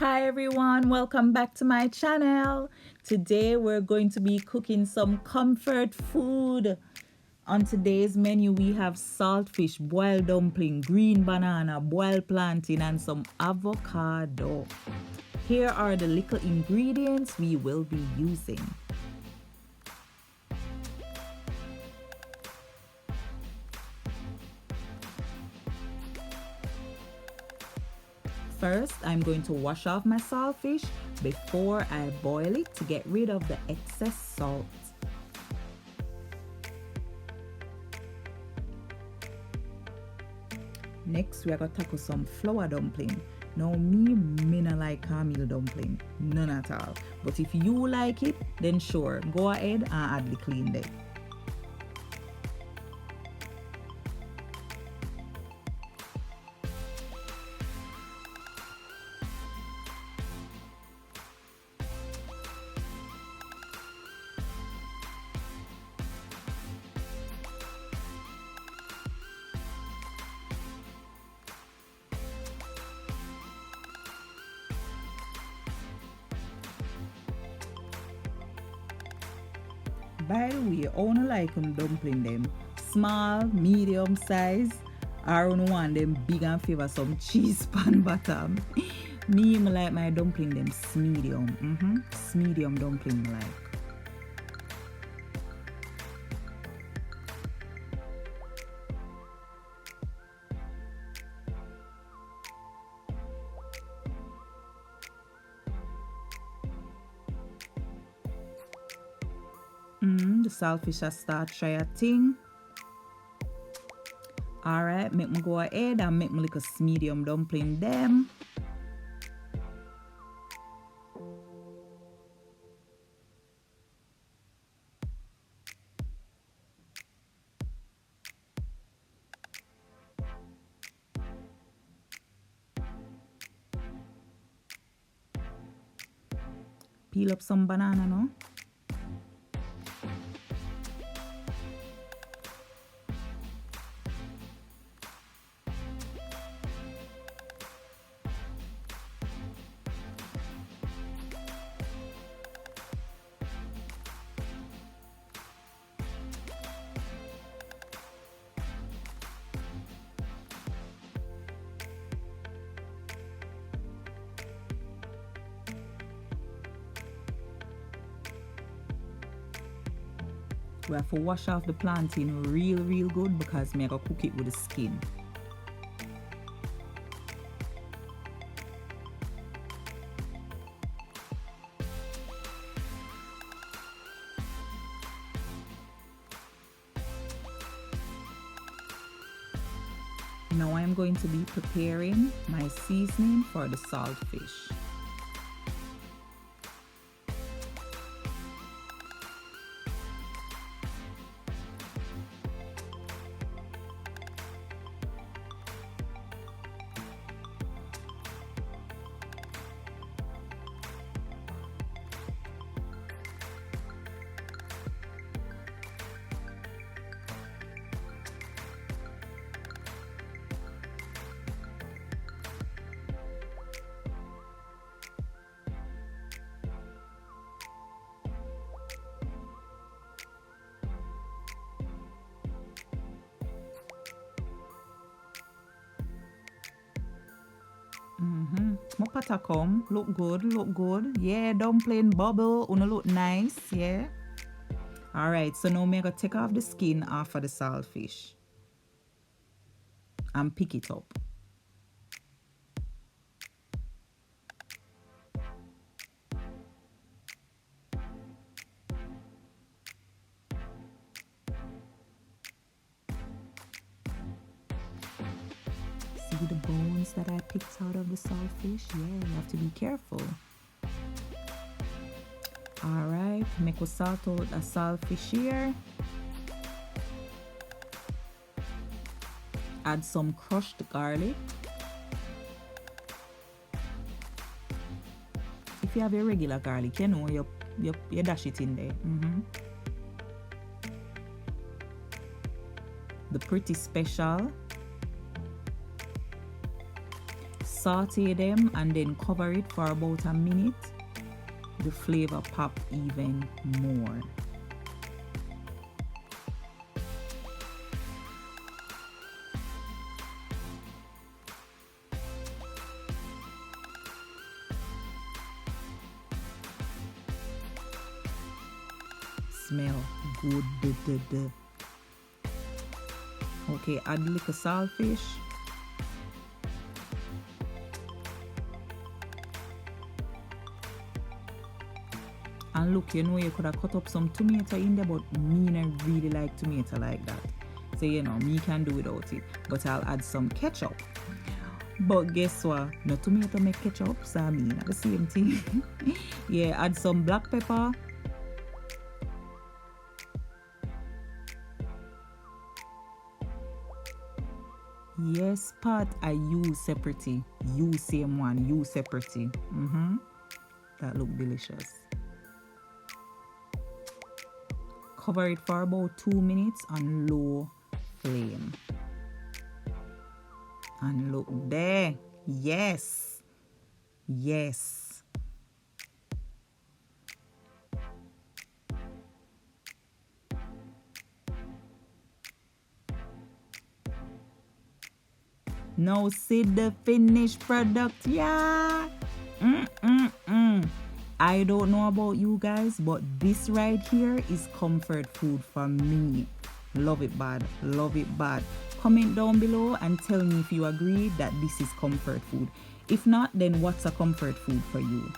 Hi everyone, welcome back to my channel. Today we're going to be cooking some comfort food. On today's menu we have saltfish, boiled dumpling, green banana, boiled plantain and some avocado. Here are the little ingredients we will be using. First, I'm going to wash off my saltfish before I boil it to get rid of the excess salt. Next, we are going to tackle some flour dumpling. Now, me not like cornmeal dumpling, none at all. But if you like it, then sure, go ahead and add the clean there. By the way, I wanna like dumpling them small, medium size, or I want them big and favor some cheese pan bottom. Me like my dumpling them medium. Medium dumpling like. The saltfish has start try a thing. Alright, make me go ahead and make me like a medium dumpling them. Peel up some banana now. We have to wash off the plantain real good because me I go cook it with the skin. Now I'm going to be preparing my seasoning for the saltfish. My pata come, look good. Yeah, dumpling bubble, una look nice, yeah. Alright, so now I'm gonna take off the skin off of the saltfish and pick it up. See the bones that I picked out of the saltfish? Yeah, you have to be careful. Alright, make we salt out the saltfish here. Add some crushed garlic. If you have your regular garlic, you know you dash it in there. The pretty special saute them and then cover it for about a minute. The flavor pop even more. Smell good. Okay, add a little saltfish. And look, you know, you could have cut up some tomato in there, but me I really like tomato like that. So, you know, me can do without it. But I'll add some ketchup. But guess what? No tomato make ketchup, so I mean, the same thing. Yeah, add some black pepper. Yes, pot I use separately. You same one, you separately. That look delicious. Cover it for about 2 minutes on low flame. And look there. Yes. Yes. Now see the finished product. Yeah. I don't know about you guys, but this right here is comfort food for me. Love it bad. Love it bad. Comment down below and tell me if you agree that this is comfort food. If not, then what's a comfort food for you?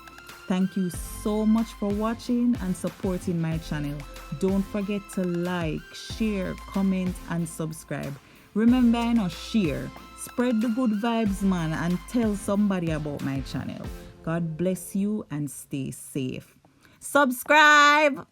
Thank you so much for watching and supporting my channel. Don't forget to like, share, comment, and subscribe. Remember, you know, share. Spread the good vibes, man, and tell somebody about my channel. God bless you and stay safe. Subscribe!